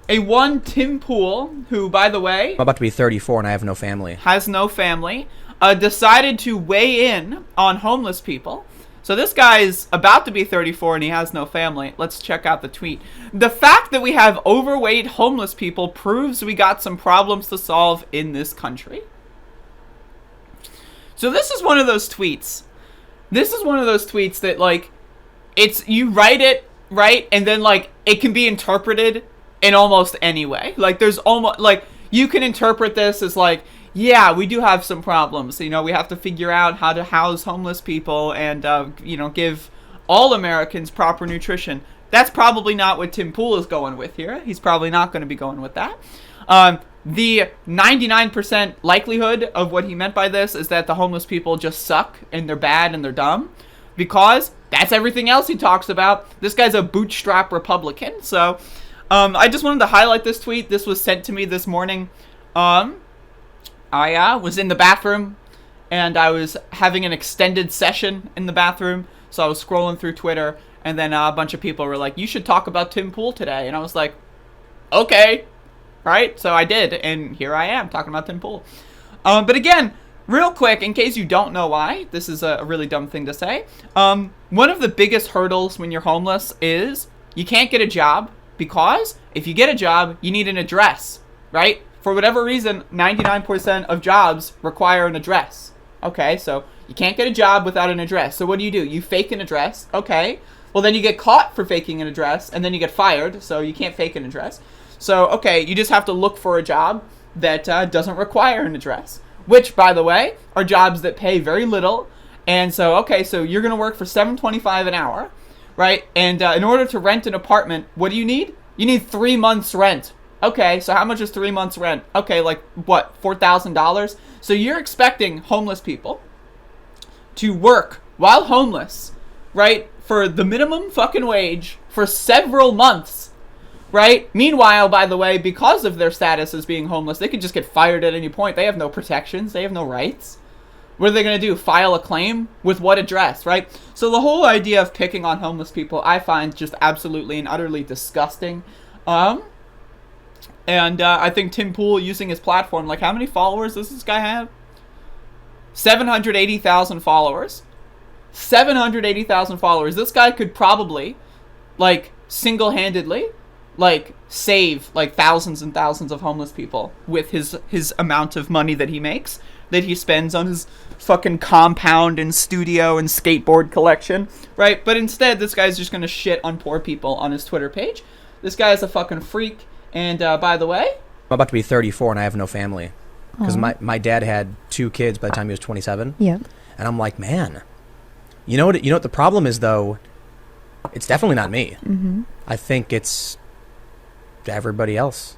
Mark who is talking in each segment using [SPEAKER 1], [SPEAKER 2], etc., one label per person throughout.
[SPEAKER 1] A one Tim Pool, who, by the way,
[SPEAKER 2] I'm about to be 34 and I have no family.
[SPEAKER 1] Has no family, decided to weigh in on homeless people. So this guy's about to be 34 and he has no family. Let's check out the tweet. The fact that we have overweight homeless people proves we got some problems to solve in this country. So this is one of those tweets. This is one of those tweets that, like, it's, you write it, right? And then, like, it can be interpreted in almost any way. Like, there's almost, like, you can interpret this as, like, yeah, we do have some problems. You know, we have to figure out how to house homeless people and, you know, give all Americans proper nutrition. That's probably not what Tim Pool is going with here. He's probably not going to be going with that. The 99% likelihood of what he meant by this is that the homeless people just suck and they're bad and they're dumb, because that's everything else he talks about. This guy's a bootstrap Republican. So I just wanted to highlight this tweet. This was sent to me this morning. I was in the bathroom and I was having an extended session in the bathroom. So I was scrolling through Twitter and then a bunch of people were like, you should talk about Tim Pool today. And I was like, okay. Right? So I did, and here I am talking about Tim Pool. But again, real quick, in case you don't know why, this is a really dumb thing to say. One of the biggest hurdles when you're homeless is you can't get a job, because if you get a job, you need an address, right? For whatever reason, 99% of jobs require an address. Okay, so you can't get a job without an address. So what do? You fake an address. Okay, well then you get caught for faking an address, and then you get fired, so you can't fake an address. So, okay, you just have to look for a job that doesn't require an address, which, by the way, are jobs that pay very little. And so, okay, so you're going to work for $7.25 an hour, right? And in order to rent an apartment, what do you need? You need 3 months rent. Okay, so how much is 3 months rent? Okay, like, what, $4,000? So you're expecting homeless people to work while homeless, right, for the minimum fucking wage for several months. Right? Meanwhile, by the way, because of their status as being homeless, they could just get fired at any point. They have no protections. They have no rights. What are they going to do? File a claim? With what address, right? So the whole idea of picking on homeless people, I find just absolutely and utterly disgusting. And I think Tim Pool, using his platform, like, how many followers does this guy have? 780,000 followers. 780,000 followers. This guy could probably, like, single-handedly, like, save, like, thousands and thousands of homeless people with his amount of money that he makes, that he spends on his fucking compound and studio and skateboard collection, right? But instead, this guy's just gonna shit on poor people on his Twitter page. This guy is a fucking freak. And by the way,
[SPEAKER 2] I'm about to be 34 and I have no family, because my dad had 2 kids by the time he was 27.
[SPEAKER 3] Yeah.
[SPEAKER 2] And I'm like, man, you know what the problem is, though? It's definitely not me.
[SPEAKER 3] Mm-hmm.
[SPEAKER 2] I think it's everybody else.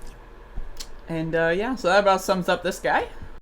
[SPEAKER 1] And yeah, so that about sums up this guy.